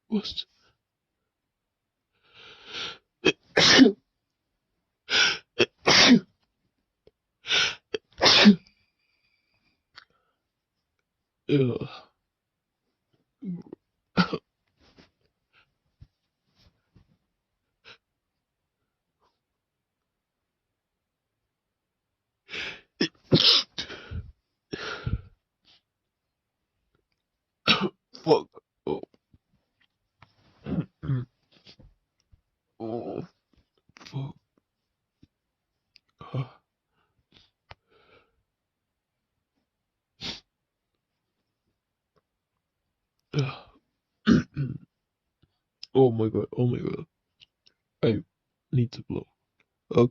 What's yeah. Fuck. Oh. Oh. Fuck. Oh my god. Oh my god. I need to blow.